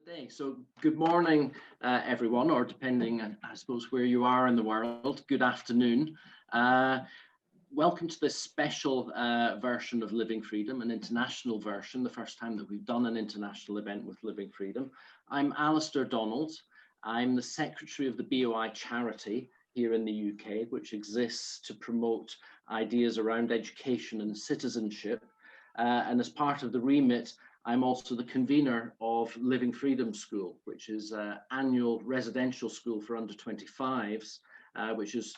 Day. So good morning, everyone, or depending, I suppose, where you are in the world, good afternoon. Welcome to this special version of Living Freedom, an international version, the first time that we've done an international event with Living Freedom. I'm Alistair Donald. I'm the Secretary of the Bol Charity here in the UK, which exists to promote ideas around education and citizenship. And as part of the remit, I'm also the convener of Living Freedom School, which is an annual residential school for under 25s, which is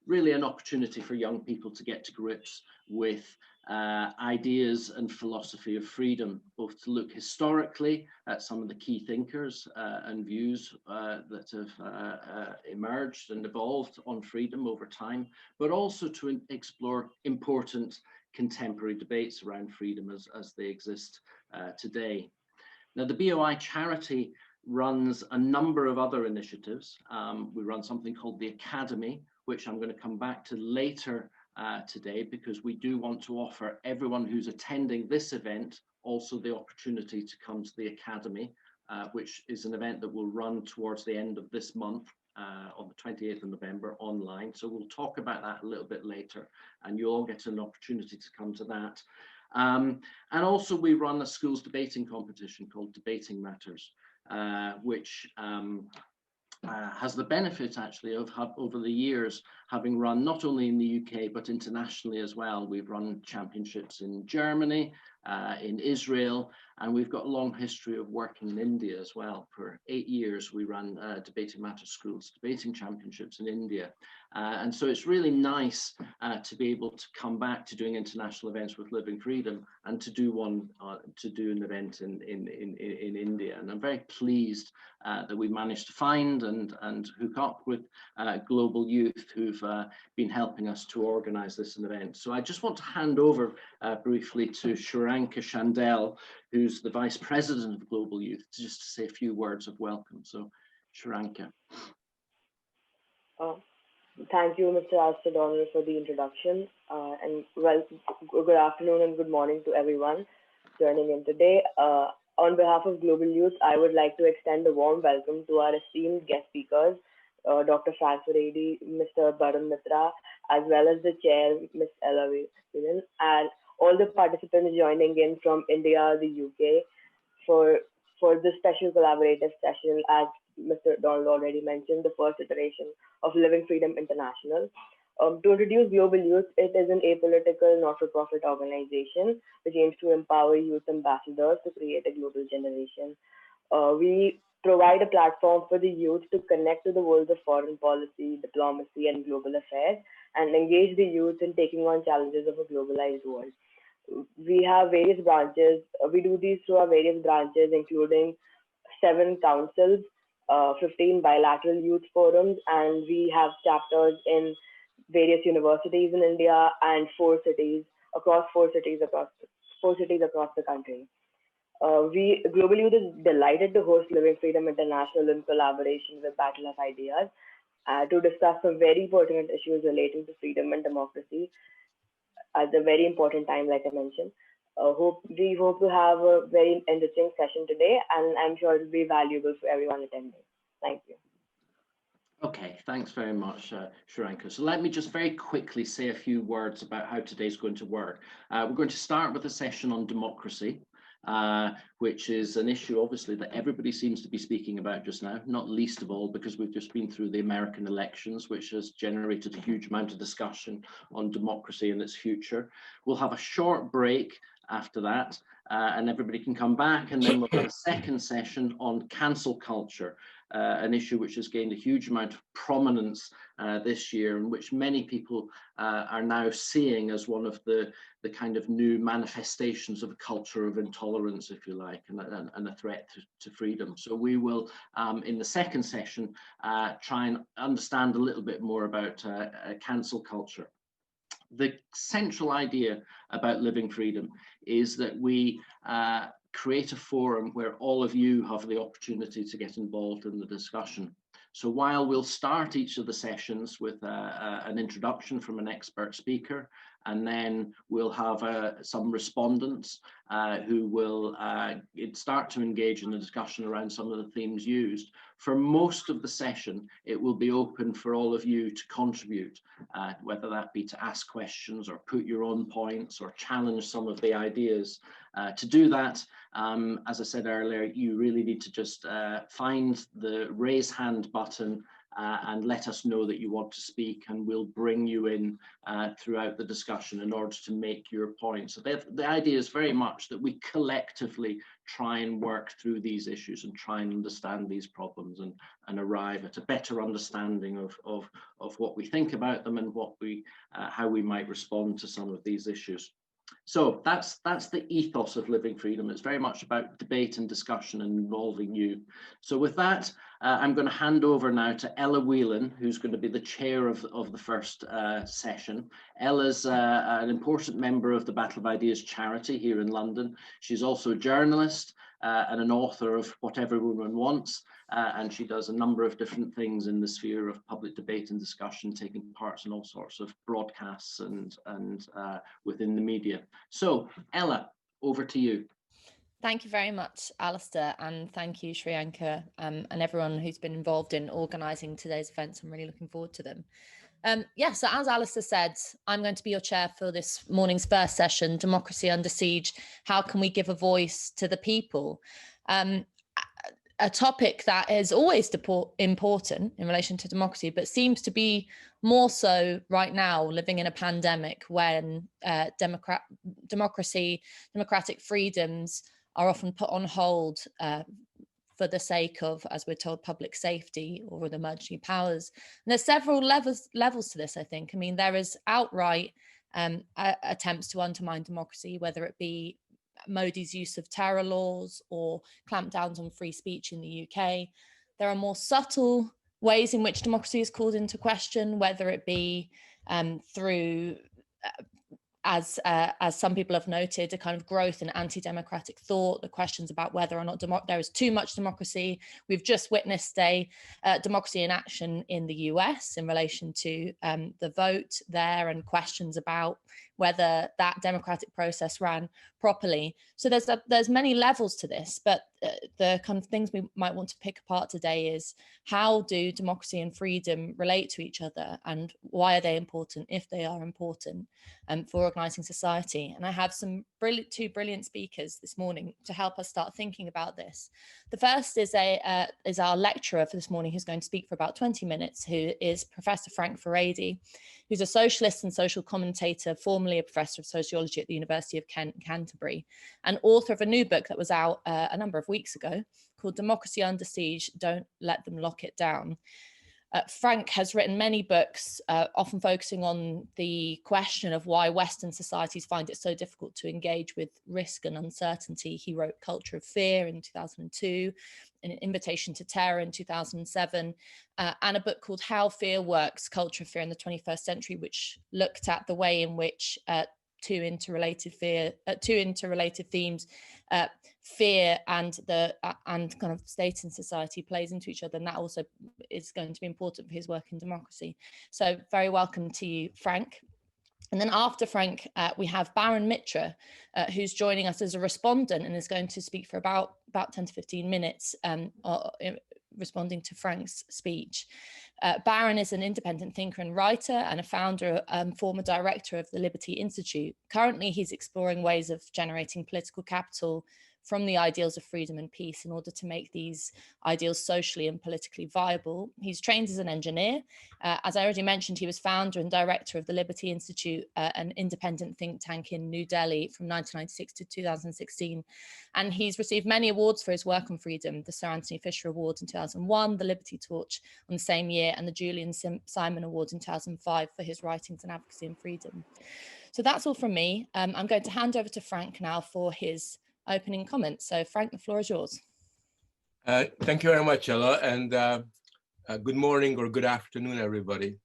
really an opportunity for young people to get to grips with ideas and philosophy of freedom, both to look historically at some of the key thinkers and views that have emerged and evolved on freedom over time, but also to explore important contemporary debates around freedom as they exist today. Now, the Bol Charity runs a number of other initiatives. We run something called the Academy, which I'm going to come back to later today, because we do want to offer everyone who's attending this event also the opportunity to come to the Academy, which is an event that will run towards the end of this month. On the 28th of November online. So we'll talk about that a little bit later, and you'll all get an opportunity to come to that. And also we run a schools debating competition called Debating Matters, which has the benefit actually of over the years having run not only in the UK but internationally as well. We've run championships in Germany, in Israel, and we've got a long history of working in India as well. For 8 years we ran Debating Matters Schools Debating Championships in India, and so it's really nice to be able to come back to doing international events with Living Freedom and to do an event in India. And I'm very pleased that we managed to find and hook up with global youth who've been helping us to organize this event. So I just want to hand over briefly to Shreyanka Chandel, who's the Vice President of Global Youth, just to say a few words of welcome. So, Shreyanka. Thank you, Mr. Alistair Donald, for the introduction. And good afternoon and good morning to everyone joining in today. On behalf of Global Youth, I would like to extend a warm welcome to our esteemed guest speakers, Dr. Furedi, Mr. Barun Mitra, as well as the chair, Ms. Ella Whelan, and all the participants joining in from India, the UK, for this special collaborative session, as Mr. Donald already mentioned, the first iteration of Living Freedom International. To introduce Global Youth, it is an apolitical, not-for-profit organization which aims to empower youth ambassadors to create a global generation. We provide a platform for the youth to connect to the worlds of foreign policy, diplomacy, and global affairs, and engage the youth in taking on challenges of a globalized world. We have various branches. We do these through our various branches, including 7 councils, 15 bilateral youth forums, and we have chapters in various universities in India and 4 cities across the country. Global Youth is delighted to host Living Freedom International in collaboration with Battle of Ideas to discuss some very pertinent issues relating to freedom and democracy at a very important time, like I mentioned. We hope to have a very enriching session today, and I'm sure it will be valuable for everyone attending. Thank you. Okay, thanks very much, Shreyanka. So let me just very quickly say a few words about how today's going to work. We're going to start with a session on democracy, which is an issue obviously that everybody seems to be speaking about just now, not least of all because we've just been through the American elections, which has generated a huge amount of discussion on democracy and its future. We'll have a short break after that, and everybody can come back, and then we'll have a second session on cancel culture, an issue which has gained a huge amount of prominence this year, and which many people are now seeing as one of the kind of new manifestations of a culture of intolerance, if you like, and a threat to freedom. So we will, in the second session, try and understand a little bit more about cancel culture. The central idea about Living Freedom is that we create a forum where all of you have the opportunity to get involved in the discussion. So while we'll start each of the sessions with an introduction from an expert speaker, and then we'll have some respondents who will start to engage in a discussion around some of the themes used. For most of the session, it will be open for all of you to contribute, whether that be to ask questions or put your own points or challenge some of the ideas. To do that, as I said earlier, you really need to just find the raise hand button and let us know that you want to speak, and we'll bring you in throughout the discussion in order to make your point. So the idea is very much that we collectively try and work through these issues and try and understand these problems and arrive at a better understanding of what we think about them and what how we might respond to some of these issues. So that's the ethos of Living Freedom. It's very much about debate and discussion and involving you. So with that, I'm going to hand over now to Ella Whelan, who's going to be the chair of the first session. Ella's an important member of the Battle of Ideas charity here in London. She's also a journalist and an author of What Every Woman Wants. And she does a number of different things in the sphere of public debate and discussion, taking parts in all sorts of broadcasts and within the media. So, Ella, over to you. Thank you very much, Alistair, and thank you, Shreyanka, and everyone who's been involved in organising today's events. I'm really looking forward to them. So as Alistair said, I'm going to be your chair for this morning's first session, Democracy Under Siege, How Can We Give a Voice to the People? A topic that is always important in relation to democracy, but seems to be more so right now, living in a pandemic when democratic freedoms are often put on hold for the sake of, as we're told, public safety or with emergency powers. And there's several levels to this, I think. I mean, there is outright attempts to undermine democracy, whether it be Modi's use of terror laws or clampdowns on free speech in the UK. There are more subtle ways in which democracy is called into question, whether it be through, as some people have noted, a kind of growth in anti-democratic thought, the questions about whether or not there is too much democracy. We've just witnessed a democracy in action in the US in relation to the vote there, and questions about whether that democratic process ran properly. So there's many levels to this, but the kind of things we might want to pick apart today is, how do democracy and freedom relate to each other, and why are they important, if they are important, for organising society? And I have two brilliant speakers this morning to help us start thinking about this. The first is our lecturer for this morning, who's going to speak for about 20 minutes, who is Professor Frank Furedi, who's a socialist and social commentator, formerly a professor of sociology at the University of Kent, Canterbury, and author of a new book that was out a number of weeks ago called Democracy Under Siege, Don't Let Them Lock It Down. Frank has written many books, often focusing on the question of why Western societies find it so difficult to engage with risk and uncertainty. He wrote Culture of Fear in 2002, An Invitation to Terror in 2007, and a book called How Fear Works, Culture of Fear in the 21st Century, which looked at the way in which two interrelated themes, fear and kind of state and society, plays into each other, and that also is going to be important for his work in democracy. So very welcome to you, Frank. And then after Frank, we have Baron Mitra, who's joining us as a respondent and is going to speak for about 10 to 15 minutes, responding to Frank's speech. Baron is an independent thinker and writer and a founder and former director of the Liberty Institute. Currently, he's exploring ways of generating political capital from the ideals of freedom and peace in order to make these ideals socially and politically viable. He's trained as an engineer. As I already mentioned, he was founder and director of the Liberty Institute, an independent think tank in New Delhi from 1996 to 2016. And he's received many awards for his work on freedom, the Sir Anthony Fisher Award in 2001, the Liberty Torch on the same year, and the Julian Simon Award in 2005 for his writings on advocacy and freedom. So that's all from me. I'm going to hand over to Frank now for his opening comments. So Frank, the floor is yours. Thank you very much, Ella, and good morning or good afternoon, everybody.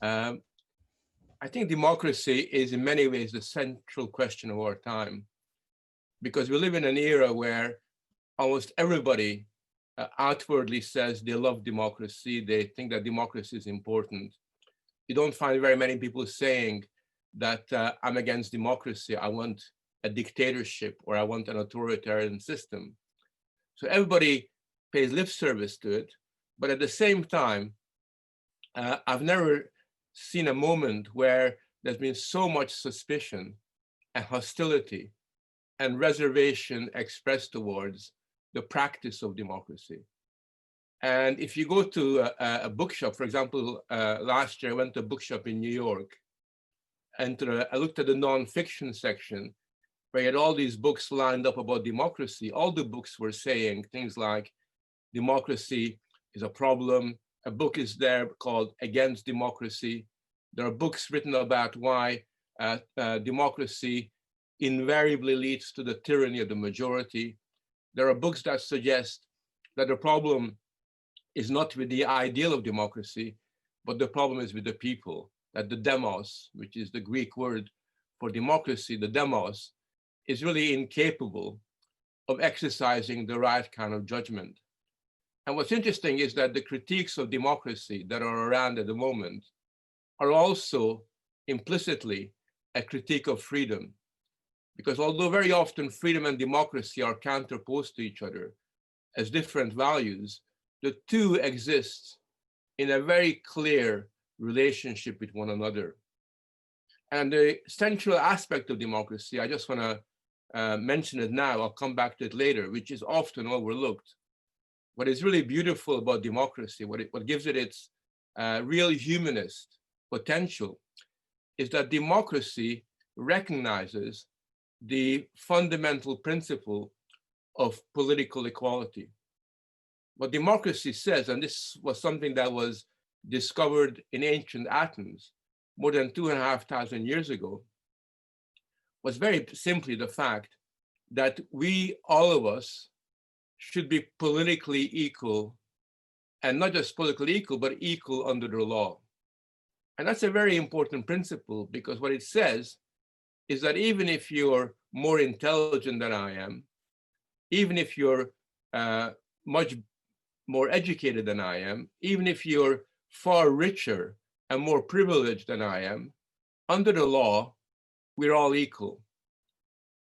I think democracy is in many ways the central question of our time, because we live in an era where almost everybody outwardly says they love democracy, they think that democracy is important. You don't find very many people saying that I'm against democracy, I want a dictatorship, or I want an authoritarian system. So everybody pays lip service to it, but at the same time, I've never seen a moment where there's been so much suspicion and hostility and reservation expressed towards the practice of democracy. And if you go to a bookshop, for example, last year I went to a bookshop in New York, and I looked at the nonfiction section, where you had all these books lined up about democracy. All the books were saying things like, democracy is a problem. A book is there called Against Democracy. There are books written about why democracy invariably leads to the tyranny of the majority. There are books that suggest that the problem is not with the ideal of democracy, but the problem is with the people, that the demos, which is the Greek word for democracy, the demos, is really incapable of exercising the right kind of judgment. And what's interesting is that the critiques of democracy that are around at the moment are also implicitly a critique of freedom. Because although very often freedom and democracy are counterposed to each other as different values, the two exist in a very clear relationship with one another. And the central aspect of democracy, I just want to mention it now, I'll come back to it later, which is often overlooked. What is really beautiful about democracy, what gives it its real humanist potential, is that democracy recognizes the fundamental principle of political equality. What democracy says, and this was something that was discovered in ancient Athens more than 2,500 years ago, was very simply the fact that we, all of us, should be politically equal, and not just politically equal, but equal under the law. And that's a very important principle, because what it says is that even if you're more intelligent than I am, even if you're much more educated than I am, even if you're far richer and more privileged than I am, under the law, we're all equal.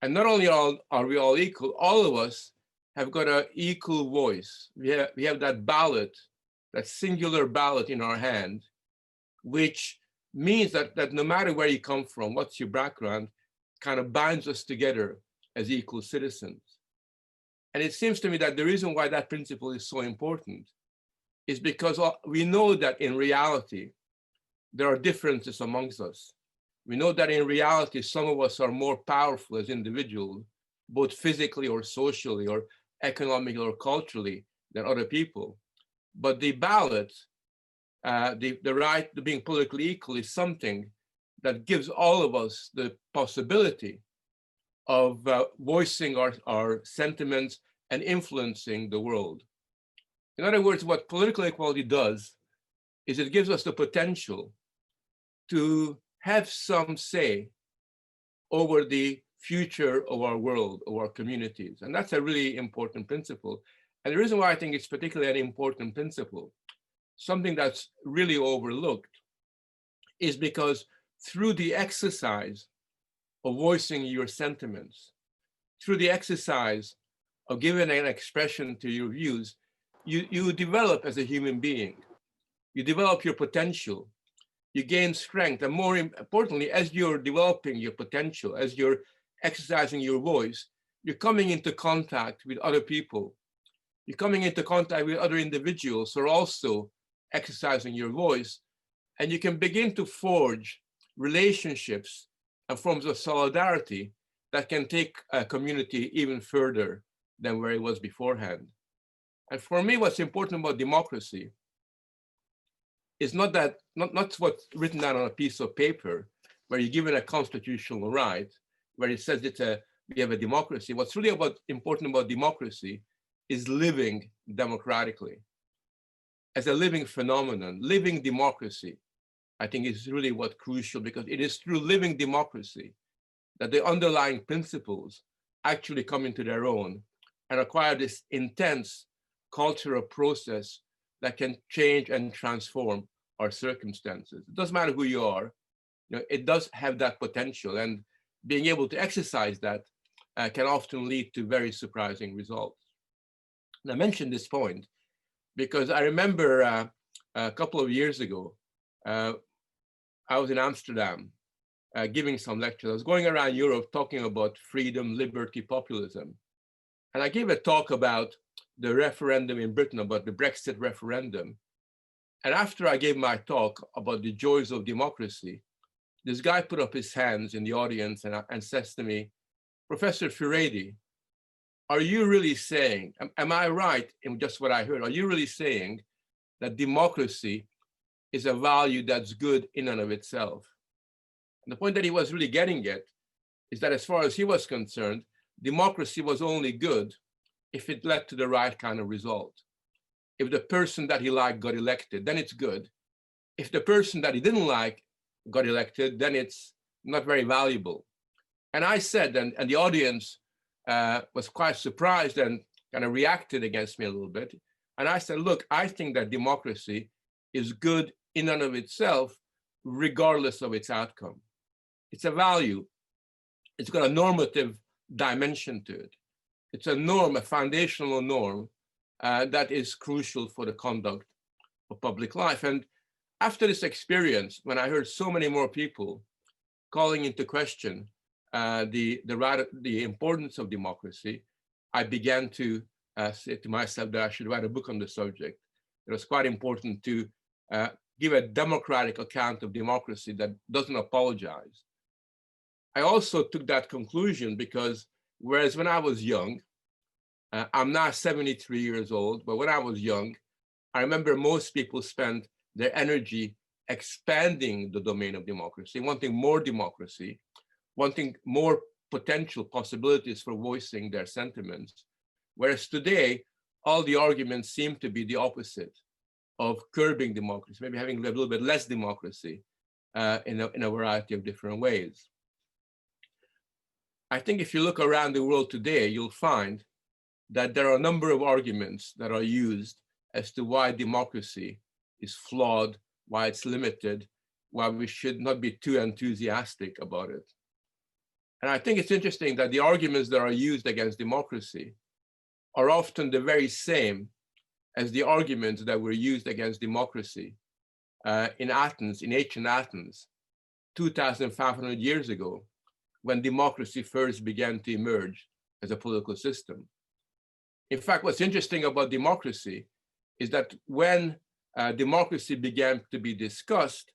And not only are we all equal, all of us have got an equal voice. We have that ballot, that singular ballot in our hand, which means that no matter where you come from, what's your background, kind of binds us together as equal citizens. And it seems to me that the reason why that principle is so important is because we know that in reality, there are differences amongst us. We know that in reality, some of us are more powerful as individuals, both physically or socially or economically or culturally than other people. But the ballot, the right to being politically equal, is something that gives all of us the possibility of voicing our sentiments and influencing the world. In other words, what political equality does is it gives us the potential to have some say over the future of our world, of our communities. And that's a really important principle. And the reason why I think it's particularly an important principle, something that's really overlooked, is because through the exercise of voicing your sentiments, through the exercise of giving an expression to your views, you develop as a human being. You develop your potential. You gain strength. And more importantly, as you're developing your potential, as you're exercising your voice, you're coming into contact with other people. You're coming into contact with other individuals who are also exercising your voice. And you can begin to forge relationships and forms of solidarity that can take a community even further than where it was beforehand. And for me, what's important about democracy is not what's written down on a piece of paper, where you're given a constitutional right, where it says we have a democracy. What's really important about democracy is living democratically. As a living phenomenon, living democracy, I think is really what's crucial, because it is through living democracy that the underlying principles actually come into their own and acquire this intense cultural process that can change and transform our circumstances. It doesn't matter who you are. it does have that potential, and being able to exercise that can often lead to very surprising results. And I mentioned this point because I remember a couple of years ago, I was in Amsterdam giving some lectures. I was going around Europe talking about freedom, liberty, populism. And I gave a talk about the referendum in Britain, about the Brexit referendum. And after I gave my talk about the joys of democracy, this guy put up his hands in the audience and says to me, "Professor Furedi, are you really saying, am I right in just what I heard? Are you really saying that democracy is a value that's good in and of itself?" And the point that he was really getting at is that as far as he was concerned, democracy was only good if it led to the right kind of result. If the person that he liked got elected, then it's good. If the person that he didn't like got elected, then it's not very valuable. And I said, and the audience was quite surprised and kind of reacted against me a little bit. And I said, look, I think that democracy is good in and of itself, regardless of its outcome. It's a value. It's got a normative dimension to it. It's a norm, a foundational norm that is crucial for the conduct of public life. And after this experience, when I heard so many more people calling into question the importance of democracy, I began to say to myself that I should write a book on the subject. It was quite important to give a democratic account of democracy that doesn't apologize. I also took that conclusion because whereas when I was young, I'm now 73 years old, but when I was young, I remember most people spent their energy expanding the domain of democracy, wanting more democracy, wanting more potential possibilities for voicing their sentiments. Whereas today, all the arguments seem to be the opposite of curbing democracy, maybe having a little bit less democracy in a variety of different ways. I think if you look around the world today, you'll find that there are a number of arguments that are used as to why democracy is flawed, why it's limited, why we should not be too enthusiastic about it. And I think it's interesting that the arguments that are used against democracy are often the very same as the arguments that were used against democracy in Athens, in ancient Athens, 2,500 years ago, when democracy first began to emerge as a political system. In fact, what's interesting about democracy is that when democracy began to be discussed,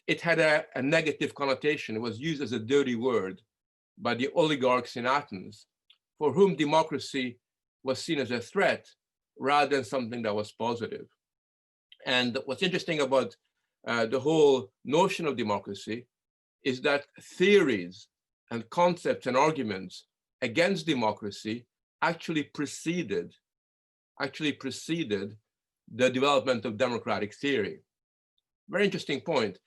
it had a negative connotation. It was used as a dirty word by the oligarchs in Athens, for whom democracy was seen as a threat rather than something that was positive. And what's interesting about the whole notion of democracy is that theories and concepts and arguments against democracy actually preceded the development of democratic theory. Very interesting point.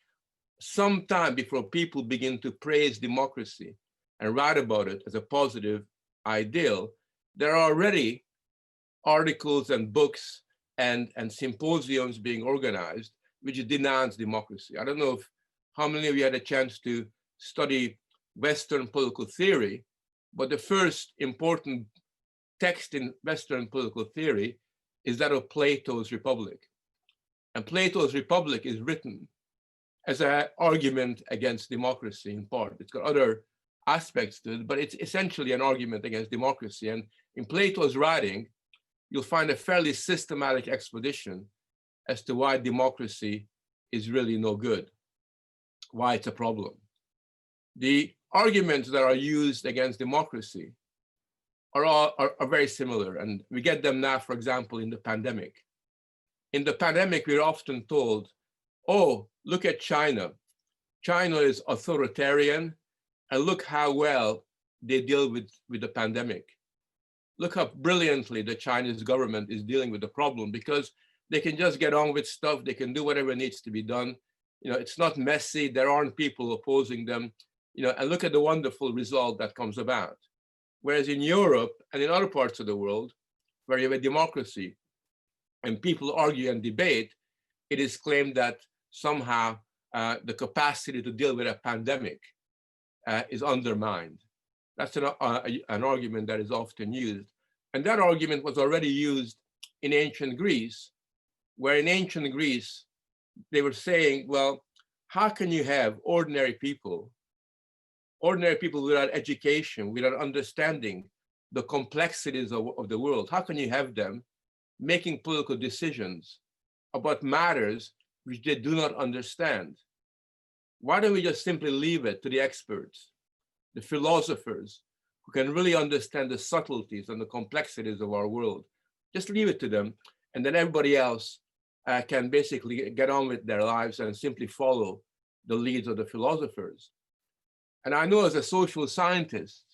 Sometime before people begin to praise democracy and write about it as a positive ideal, there are already articles and books and symposiums being organized which denounce democracy. I don't know how many of you had a chance to study Western political theory, but the first important text in Western political theory is that of Plato's Republic. And Plato's Republic is written as an argument against democracy in part. It's got other aspects to it, but it's essentially an argument against democracy. And in Plato's writing, you'll find a fairly systematic explanation as to why democracy is really no good, why it's a problem. The arguments that are used against democracy are very similar, and we get them now, for example, in the pandemic. In the pandemic, we're often told, oh, look at China. China is authoritarian, and look how well they deal with the pandemic. Look how brilliantly the Chinese government is dealing with the problem, because they can just get on with stuff. They can do whatever needs to be done. It's not messy. There aren't people opposing them. And look at the wonderful result that comes about. Whereas in Europe and in other parts of the world, where you have a democracy and people argue and debate, it is claimed that somehow the capacity to deal with a pandemic is undermined. That's an argument that is often used. And that argument was already used in ancient Greece, where in ancient Greece, they were saying, well, how can you have ordinary people without education, without understanding the complexities of the world? How can you have them making political decisions about matters which they do not understand? Why don't we just simply leave it to the experts, the philosophers, who can really understand the subtleties and the complexities of our world? Just leave it to them, and then everybody else can basically get on with their lives and simply follow the leads of the philosophers. And I know as a social scientist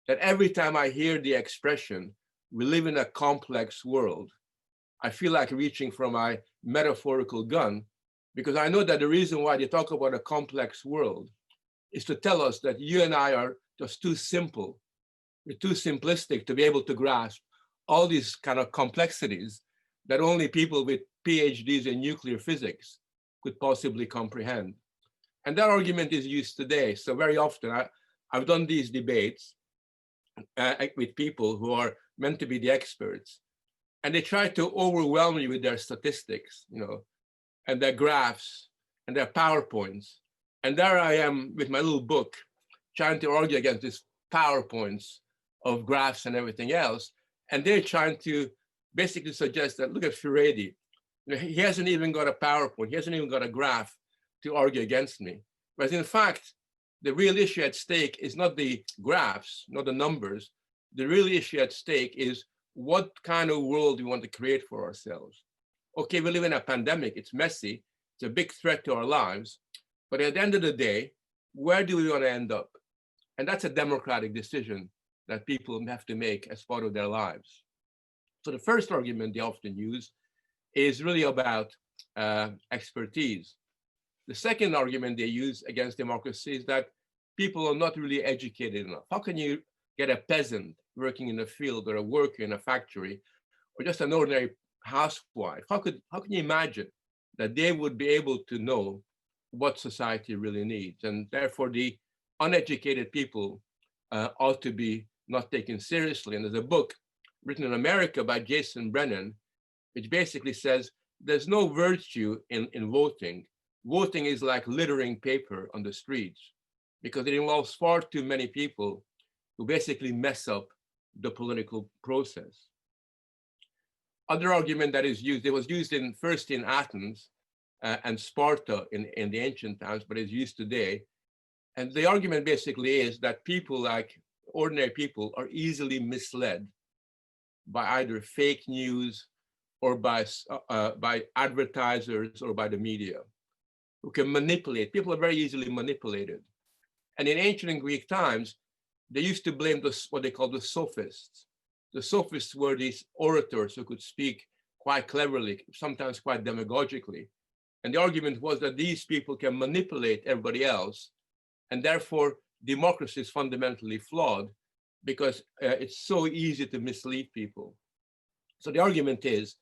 that every time I hear the expression, we live in a complex world, I feel like reaching for my metaphorical gun, because I know that the reason why they talk about a complex world is to tell us that you and I are just too simple. We're too simplistic to be able to grasp all these kind of complexities that only people with PhDs in nuclear physics could possibly comprehend. And that argument is used today. So very often I've done these debates with people who are meant to be the experts, and they try to overwhelm you with their statistics, and their graphs and their PowerPoints. And there I am with my little book trying to argue against these PowerPoints of graphs and everything else. And they're trying to basically suggest that, look at Furedi. He hasn't even got a PowerPoint. He hasn't even got a graph to argue against me. Whereas in fact, the real issue at stake is not the graphs, not the numbers. The real issue at stake is what kind of world we want to create for ourselves. Okay, we live in a pandemic. It's messy. It's a big threat to our lives. But at the end of the day, where do we want to end up? And that's a democratic decision that people have to make as part of their lives. So the first argument they often use is really about expertise. The second argument they use against democracy is that people are not really educated enough. How can you get a peasant working in a field or a worker in a factory or just an ordinary housewife? How can you imagine that they would be able to know what society really needs? And therefore the uneducated people ought to be not taken seriously. And there's a book written in America by Jason Brennan, which basically says there's no virtue in voting. Voting is like littering paper on the streets because it involves far too many people who basically mess up the political process. Other argument that is used, it was used first in Athens and Sparta in the ancient times, but is used today. And the argument basically is that people, like ordinary people, are easily misled by either fake news or by advertisers or by the media, who can manipulate. People are very easily manipulated. And in ancient Greek times, they used to blame what they called the sophists. The sophists were these orators who could speak quite cleverly, sometimes quite demagogically. And the argument was that these people can manipulate everybody else, and therefore democracy is fundamentally flawed because it's so easy to mislead people. So the argument is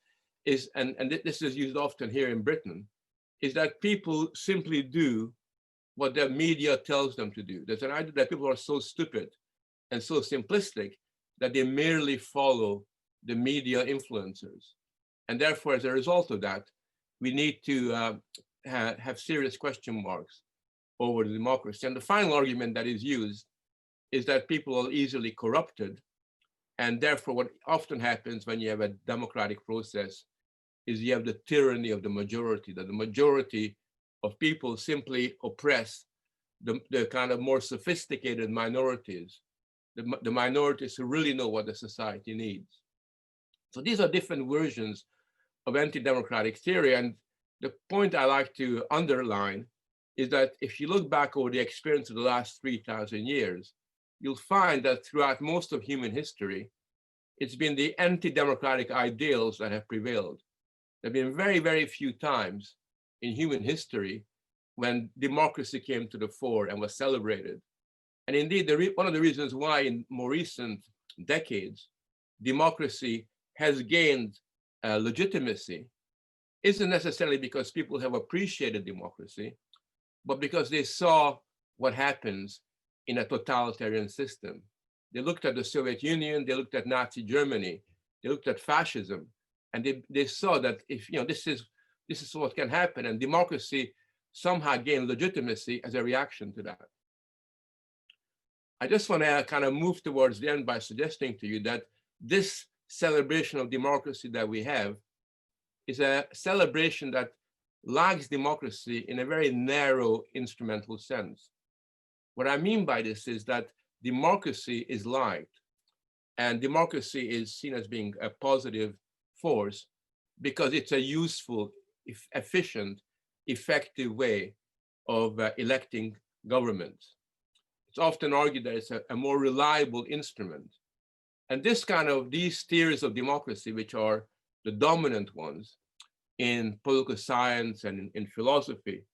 and this is used often here in Britain, is that people simply do what the media tells them to do. There's an idea that people are so stupid and so simplistic that they merely follow the media influencers. And therefore, as a result of that, we need to have serious question marks over the democracy. And the final argument that is used is that people are easily corrupted. And therefore, what often happens when you have a democratic process is you have the tyranny of the majority, that the majority of people simply oppress the kind of more sophisticated minorities, the minorities who really know what the society needs. So these are different versions of anti-democratic theory. And the point I like to underline is that if you look back over the experience of the last 3,000 years, you'll find that throughout most of human history, it's been the anti-democratic ideals that have prevailed. There have been very, very few times in human history when democracy came to the fore and was celebrated. And indeed, one of the reasons why in more recent decades, democracy has gained legitimacy isn't necessarily because people have appreciated democracy, but because they saw what happens in a totalitarian system. They looked at the Soviet Union, they looked at Nazi Germany, they looked at fascism, and they saw that if, this is what can happen, and democracy somehow gained legitimacy as a reaction to that. I just want to kind of move towards the end by suggesting to you that this celebration of democracy that we have is a celebration that lacks democracy in a very narrow instrumental sense. What I mean by this is that democracy is liked, and democracy is seen as being a positive force because it's a useful, efficient, effective way of electing governments. It's often argued that it's a more reliable instrument. And these theories of democracy, which are the dominant ones in political science and in philosophy,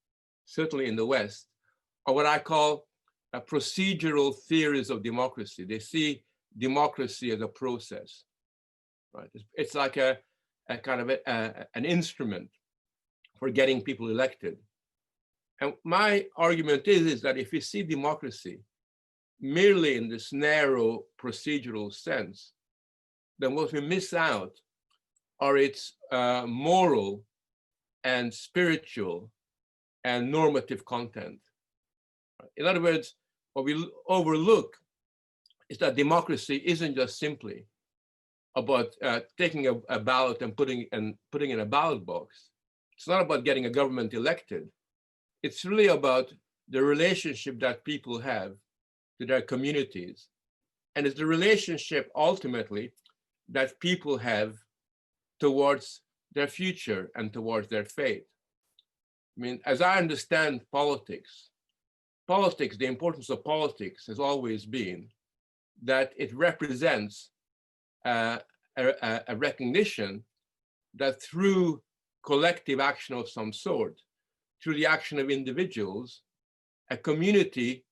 certainly in the West, are what I call procedural theories of democracy. They see democracy as a process, right? It's like a kind of an instrument for getting people elected. And my argument is that if we see democracy merely in this narrow procedural sense, then what we miss out are its moral and spiritual and normative content. In other words, what we overlook is that democracy isn't just simply about taking a ballot and putting in a ballot box. It's not about getting a government elected. It's really about the relationship that people have to their communities. And it's the relationship ultimately that people have towards their future and towards their fate. I mean, as I understand politics, the importance of politics has always been that it represents a recognition that through collective action of some sort, through the action of individuals, a community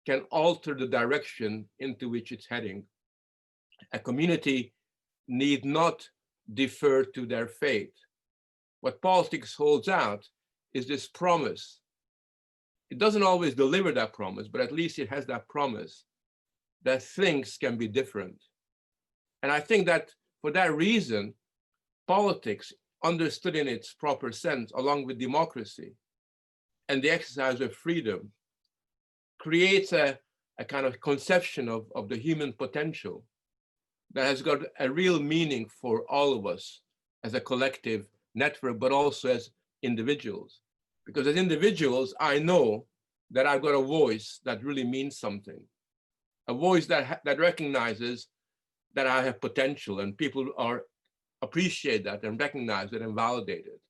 can alter the direction into which it's heading. A community need not defer to their fate. What politics holds out is this promise. It doesn't always deliver that promise, but at least it has that promise that things can be different. And I think that for that reason, politics, understood in its proper sense, along with democracy and the exercise of freedom, creates a kind of conception of the human potential that has got a real meaning for all of us as a collective network, but also as individuals. Because as individuals, I know that I've got a voice that really means something, a voice that recognizes that I have potential, and people appreciate that and recognize it and validate it.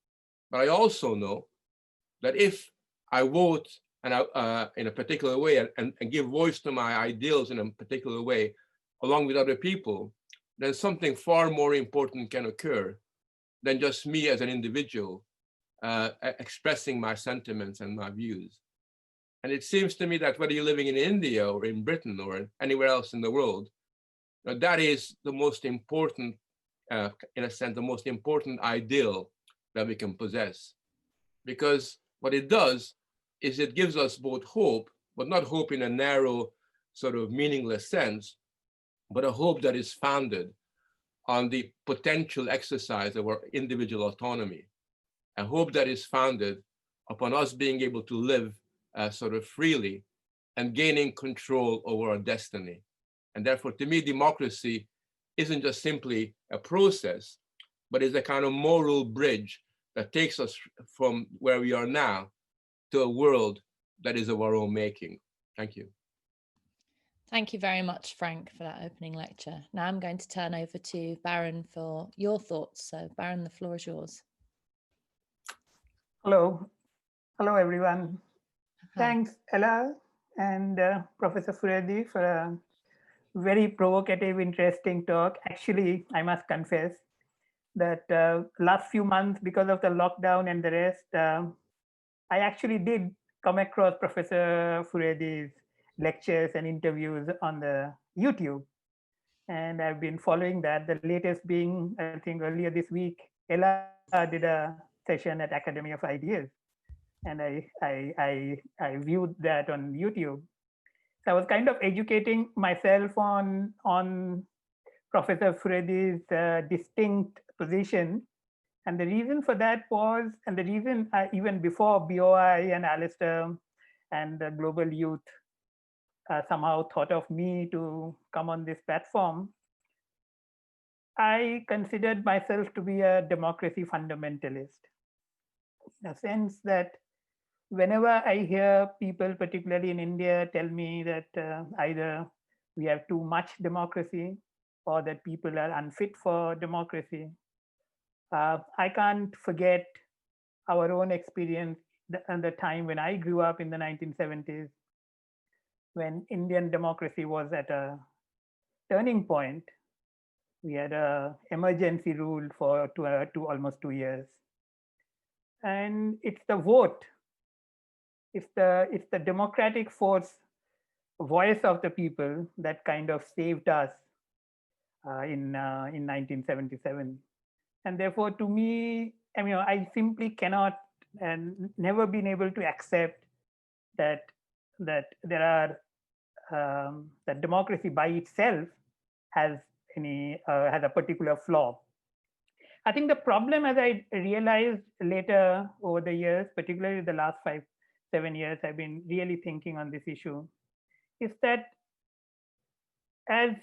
But I also know that if I vote in a particular way and give voice to my ideals in a particular way, along with other people, then something far more important can occur than just me as an individual expressing my sentiments and my views. And it seems to me that whether you're living in India or in Britain or anywhere else in the world, that is the most important, in a sense, the most important ideal that we can possess. Because what it does is it gives us both hope, but not hope in a narrow, sort of meaningless sense, but a hope that is founded on the potential exercise of our individual autonomy, a hope that is founded upon us being able to live sort of freely and gaining control over our destiny. And therefore, to me, democracy isn't just simply a process, but is a kind of moral bridge that takes us from where we are now to a world that is of our own making. Thank you. Thank you very much, Frank, for that opening lecture. Now I'm going to turn over to Baron for your thoughts. So Baron, the floor is yours. Hello. Hello, everyone. Hi. Thanks, Ella and Professor Furedi for a very provocative, interesting talk. Actually, I must confess that last few months, because of the lockdown and the rest, I actually did come across Professor Furedi's lectures and interviews on the YouTube. And I've been following that, the latest being, I think earlier this week, Ella did a session at Academy of Ideas. and I viewed that on YouTube. So I was kind of educating myself on Professor Furedi's distinct position. And the reason for that was, and the reason even before BOI and Alistair and the Global Youth somehow thought of me to come on this platform, I considered myself to be a democracy fundamentalist. In the sense that whenever I hear people, particularly in India, tell me that either we have too much democracy or that people are unfit for democracy, I can't forget our own experience at the time when I grew up in the 1970s, when Indian democracy was at a turning point. We had a emergency rule for almost 2 years, and it's the vote, it's the democratic voice of the people that kind of saved us in 1977. And therefore, to me, I mean, I simply cannot and never been able to accept that there are that democracy by itself has has a particular flaw. I think the problem, as I realized later over the years, particularly the last 5-7 years, I've been really thinking on this issue, is that as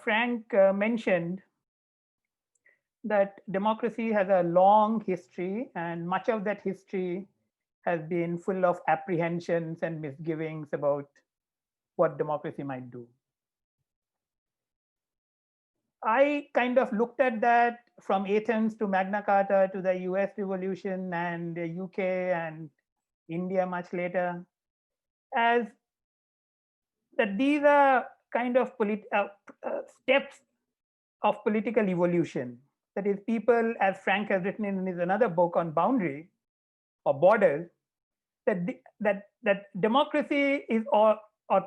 Frank mentioned, that democracy has a long history, and much of that history has been full of apprehensions and misgivings about what democracy might do. I kind of looked at that from Athens to Magna Carta to the US Revolution and the UK and India much later, as that these are kind of steps of political evolution. That is, people, as Frank has written in his another book on boundary or borders, that democracy is or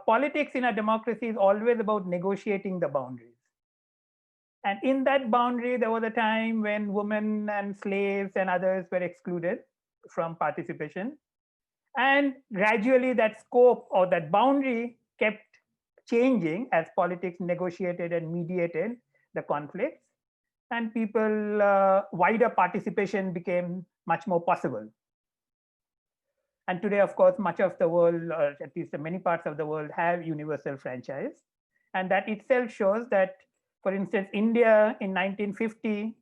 politics in a democracy is always about negotiating the boundaries. And in that boundary, there was a time when women and slaves and others were excluded from participation. And gradually that scope or that boundary kept changing as politics negotiated and mediated the conflicts, and wider participation became much more possible. And today, of course, much of the world, or at least many parts of the world, have universal franchise. And that itself shows that, for instance, India in 1950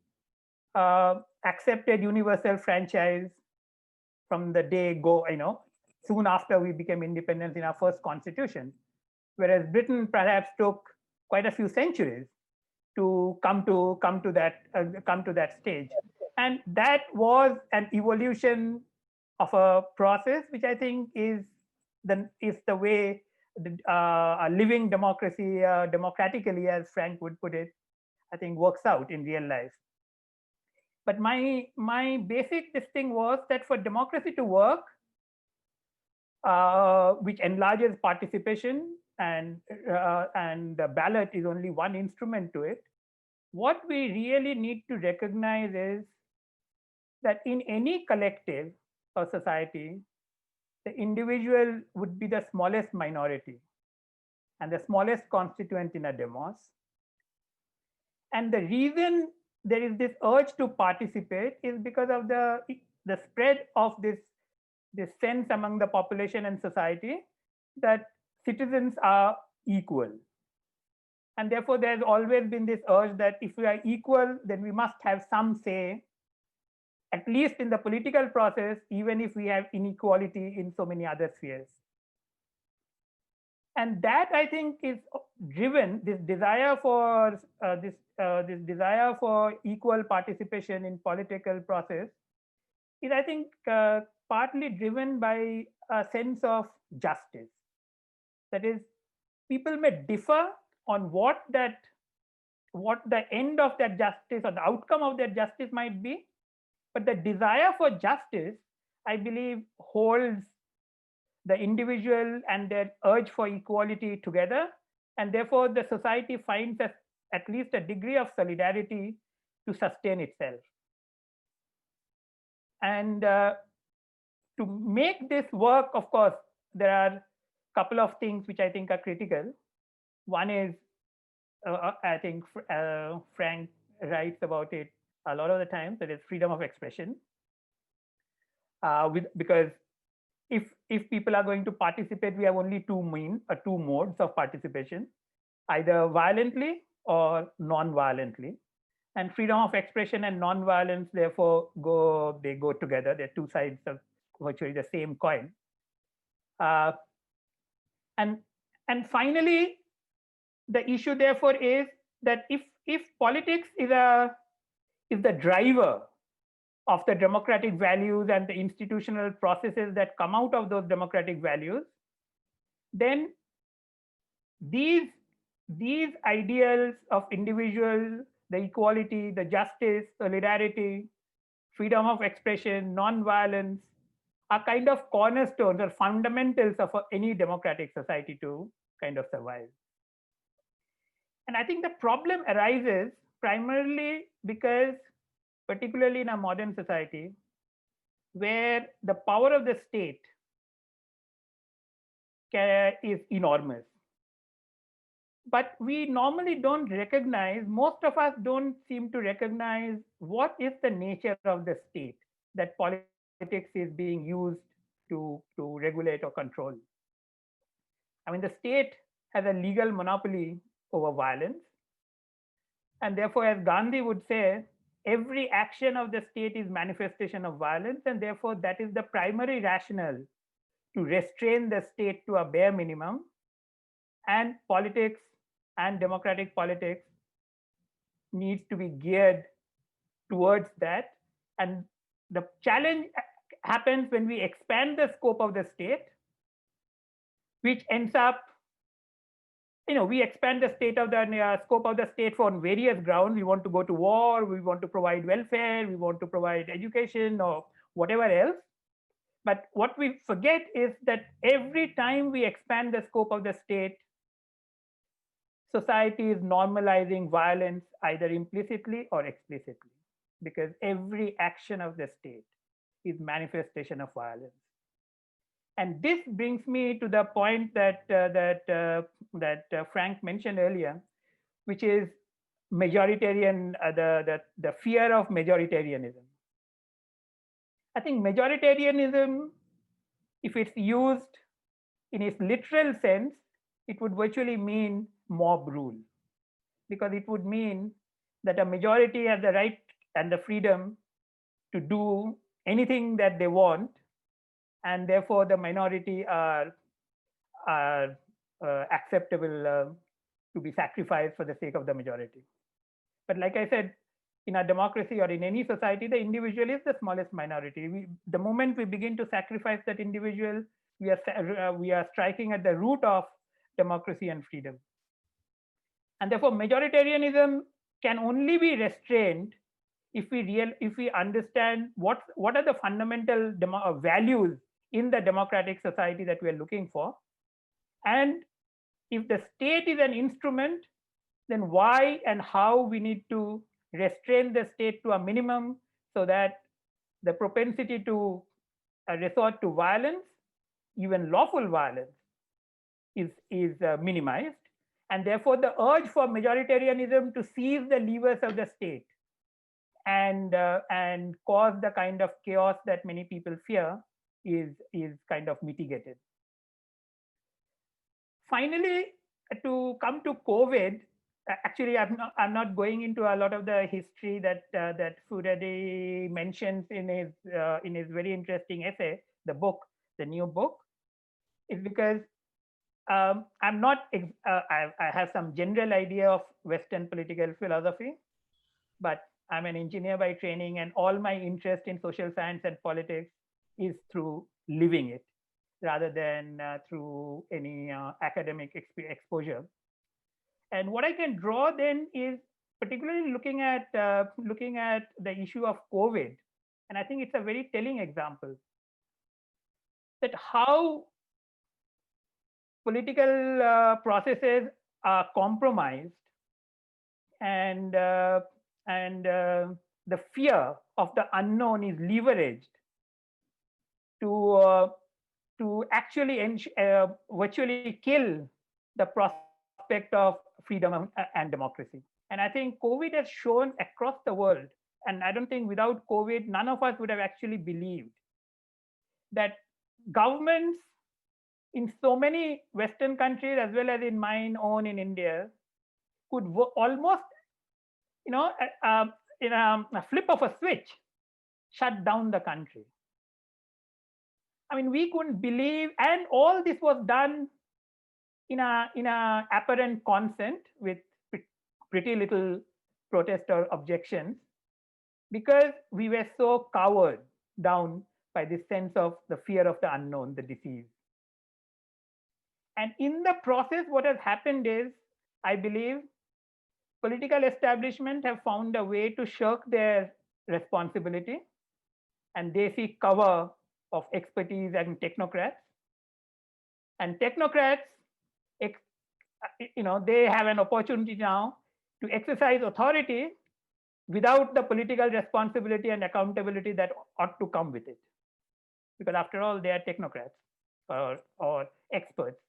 accepted universal franchise from the day soon after we became independent in our first constitution, whereas Britain perhaps took quite a few centuries to come to that stage. And that was an evolution of a process which I think is the way a living democracy, democratically, as Frank would put it, I think works out in real life. But my basic thing was that for democracy to work, which enlarges participation, and the ballot is only one instrument to it, what we really need to recognize is that in any collective or society, the individual would be the smallest minority and the smallest constituent in a demos. And the reason there is this urge to participate is because of the spread of this sense among the population and society that citizens are equal. And therefore, there's always been this urge that if we are equal, then we must have some say, at least in the political process, even if we have inequality in so many other spheres. And that, I think, is driven, this desire for this desire for equal participation in political process is, I think, partly driven by a sense of justice. That is, people may differ on what the end of that justice or the outcome of that justice might be, but the desire for justice, I believe, holds the individual and their urge for equality together, and therefore the society finds at least a degree of solidarity to sustain itself. And to make this work, of course, there are a couple of things which I think are critical. One is, I think Frank writes about it a lot of the time, that is freedom of expression. Because if people are going to participate, we have only two modes of participation, either violently or non-violently. And freedom of expression and non-violence, therefore, go together. They're two sides of virtually the same coin. And finally, the issue therefore is that if politics is the driver of the democratic values and the institutional processes that come out of those democratic values, then these ideals of individuals, the equality, the justice, solidarity, freedom of expression, non-violence, are kind of cornerstones or fundamentals of any democratic society to kind of survive. And I think the problem arises primarily because, particularly in a modern society, where the power of the state is enormous. But we normally don't recognize, most of us don't seem to recognize what is the nature of the state that politics is being used to regulate or control. I mean, the state has a legal monopoly over violence. And therefore, as Gandhi would say, every action of the state is manifestation of violence. And therefore, that is the primary rationale to restrain the state to a bare minimum. And politics and democratic politics needs to be geared towards that. And the challenge happens when we expand the scope of the state, which ends up, we expand the scope of the state for various grounds. We want to go to war, we want to provide welfare, we want to provide education or whatever else. But what we forget is that every time we expand the scope of the state, society is normalizing violence either implicitly or explicitly, because every action of the state is manifestation of violence. And this brings me to the point that Frank mentioned earlier, which is majoritarian, the fear of majoritarianism. I think majoritarianism, if it's used in its literal sense, it would virtually mean mob rule, because it would mean that a majority has the right and the freedom to do anything that they want, and therefore the minority are acceptable to be sacrificed for the sake of the majority. But like I said, in a democracy or in any society, the individual is the smallest minority. The moment we begin to sacrifice that individual, we are striking at the root of democracy and freedom. And therefore, majoritarianism can only be restrained if we understand what are the fundamental values in the democratic society that we are looking for. And if the state is an instrument, then why and how we need to restrain the state to a minimum so that the propensity to resort to violence, even lawful violence, is minimized. And therefore, the urge for majoritarianism to seize the levers of the state and cause the kind of chaos that many people fear is kind of mitigated. Finally, to come to COVID, actually, I'm not going into a lot of the history that Furedi mentions in his very interesting essay, the new book. It's because I'm not. I have some general idea of Western political philosophy, but I'm an engineer by training, and all my interest in social science and politics is through living it, rather than through any academic exposure. And what I can draw then is particularly looking at the issue of COVID, and I think it's a very telling example that how political processes are compromised, and the fear of the unknown is leveraged to actually virtually kill the prospect of freedom and democracy. And I think COVID has shown across the world, and I don't think without COVID, none of us would have actually believed that governments in so many Western countries, as well as in mine own in India, could almost, in a flip of a switch, shut down the country. I mean, we couldn't believe, and all this was done in a apparent consent with pretty little protest or objections, because we were so cowered down by this sense of the fear of the unknown, the disease. And in the process, what has happened is, I believe, political establishment have found a way to shirk their responsibility, and they seek cover of expertise and technocrats. And technocrats, they have an opportunity now to exercise authority without the political responsibility and accountability that ought to come with it. Because after all, they are technocrats or experts.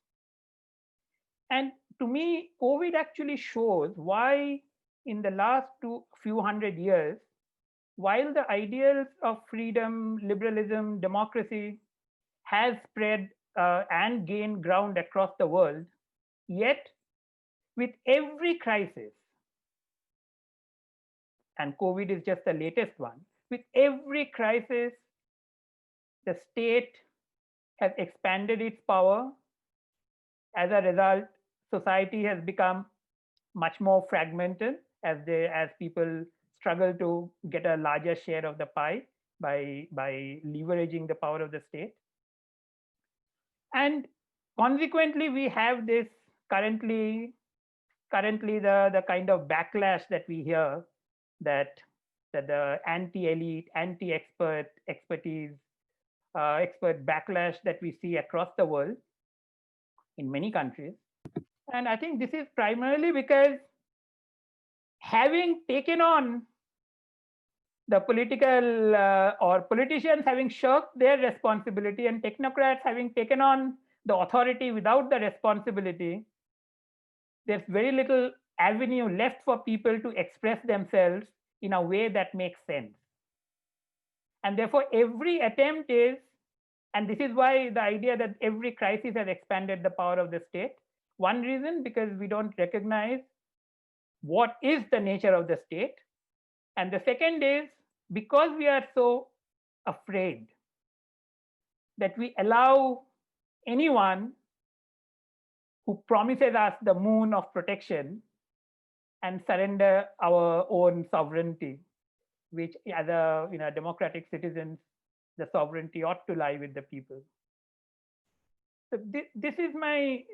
And to me, COVID actually shows why in the last few hundred years, while the ideals of freedom, liberalism, democracy has spread and gained ground across the world, yet with every crisis, and COVID is just the latest one, with every crisis, the state has expanded its power. As a result, society has become much more fragmented as people struggle to get a larger share of the pie by leveraging the power of the state. And consequently, we have this currently the kind of backlash that we hear that the anti-elite, anti-expert, expert backlash that we see across the world in many countries. And I think this is primarily because having taken on the political or politicians having shirked their responsibility and technocrats having taken on the authority without the responsibility, there's very little avenue left for people to express themselves in a way that makes sense. And therefore, every attempt is, and this is why the idea that every crisis has expanded the power of the state. One reason, because we don't recognize what is the nature of the state. And the second is because we are so afraid that we allow anyone who promises us the moon of protection and surrender our own sovereignty, which as a democratic citizens, the sovereignty ought to lie with the people. So this is my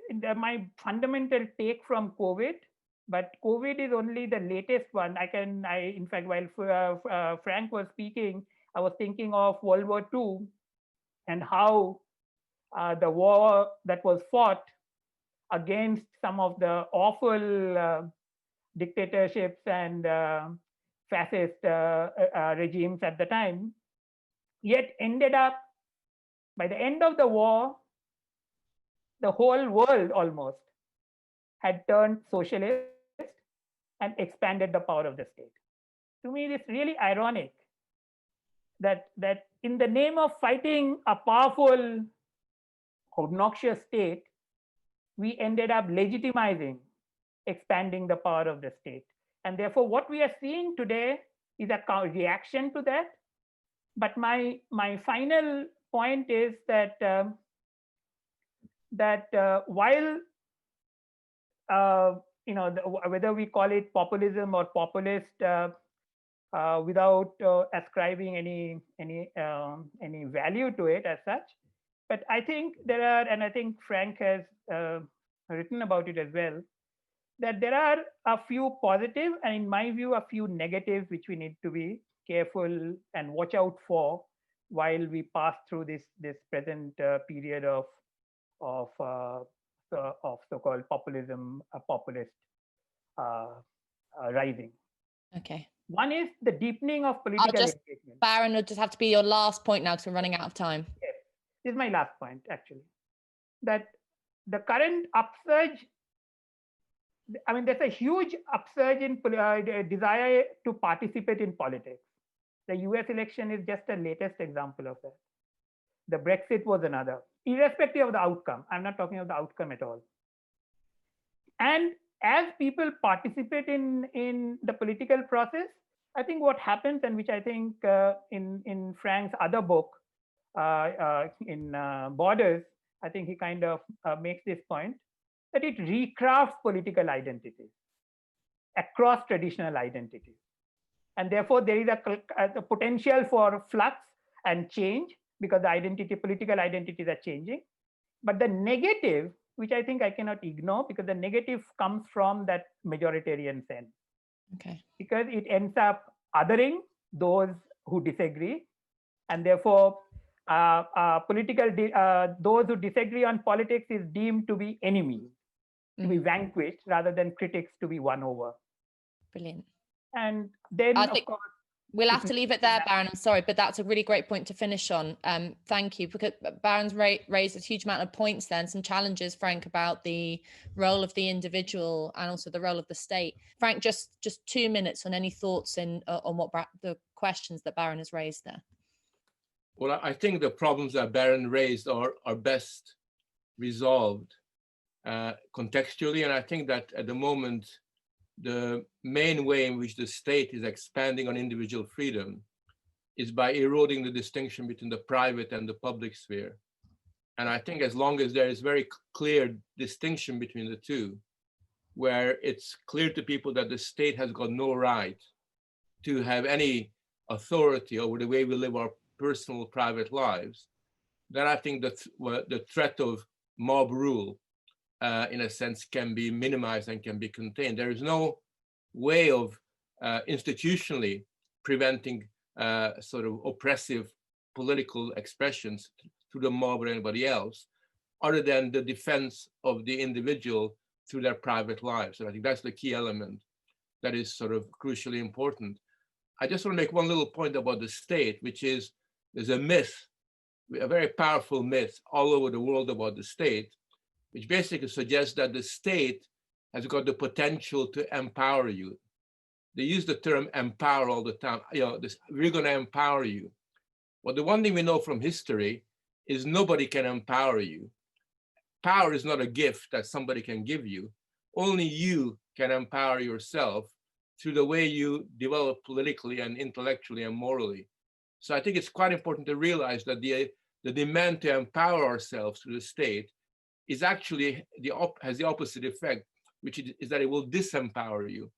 fundamental take from COVID, but COVID is only the latest one. In fact, while Frank was speaking, I was thinking of World War II and how the war that was fought against some of the awful dictatorships and fascist regimes at the time, yet ended up, by the end of the war, the whole world almost had turned socialist and expanded the power of the state. To me, it's really ironic that in the name of fighting a powerful, obnoxious state, we ended up legitimizing expanding the power of the state. And therefore, what we are seeing today is a reaction to that. But my final point is that while whether we call it populism or populist, without ascribing any value to it as such, but I think there are, and I think Frank has written about it as well, that there are a few positive and, in my view, a few negatives which we need to be careful and watch out for while we pass through this present period of so-called populism, populist rising. Okay. One is the deepening of political engagement. Baron, will just have to be your last point now because we're running out of time. Yes. This is my last point, actually, that the current upsurge, I mean, there's a huge upsurge in desire to participate in politics. The US election is just a latest example of that. The Brexit was another, irrespective of the outcome. I'm not talking of the outcome at all. And as people participate in the political process, I think what happens, and which I think in Frank's other book, in Borders, I think he kind of makes this point, that it recrafts political identities across traditional identities. And therefore, there is a potential for flux and change because the political identities are changing. But the negative, which I think I cannot ignore, because the negative comes from that majoritarian sense. Okay. Because it ends up othering those who disagree. And therefore, those who disagree on politics is deemed to be enemies, to be vanquished, rather than critics to be won over. Brilliant. And then, I of think course, we'll have to leave it there, Baron. I'm sorry, but that's a really great point to finish on. Thank you, because Baron's raised a huge amount of points there and some challenges, Frank, about the role of the individual and also the role of the state. Frank, just 2 minutes on any thoughts on what the questions that Baron has raised there. Well, I think the problems that Baron raised are best resolved contextually, and I think that at the moment, the main way in which the state is expanding on individual freedom is by eroding the distinction between the private and the public sphere. And I think as long as there is very clear distinction between the two, where it's clear to people that the state has got no right to have any authority over the way we live our personal private lives, then I think that the threat of mob rule in a sense, can be minimized and can be contained. There is no way of institutionally preventing sort of oppressive political expressions through the mob or anybody else, other than the defense of the individual through their private lives. And I think that's the key element that is sort of crucially important. I just want to make one little point about the state, which is there's a myth, a very powerful myth all over the world about the state, which basically suggests that the state has got the potential to empower you. They use the term empower all the time. We're going to empower you. Well, the one thing we know from history is nobody can empower you. Power is not a gift that somebody can give you. Only you can empower yourself through the way you develop politically and intellectually and morally. So I think it's quite important to realize that the demand to empower ourselves through the state is actually has the opposite effect, which is that it will disempower you.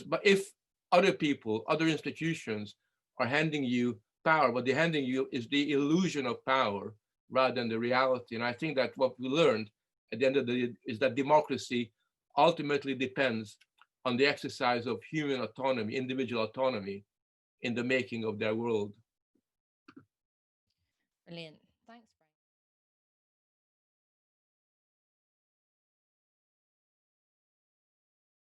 But if other people, other institutions are handing you power, what they're handing you is the illusion of power rather than the reality. And I think that what we learned at the end of the day is that democracy ultimately depends on the exercise of human autonomy, individual autonomy in the making of their world. Brilliant. Thanks.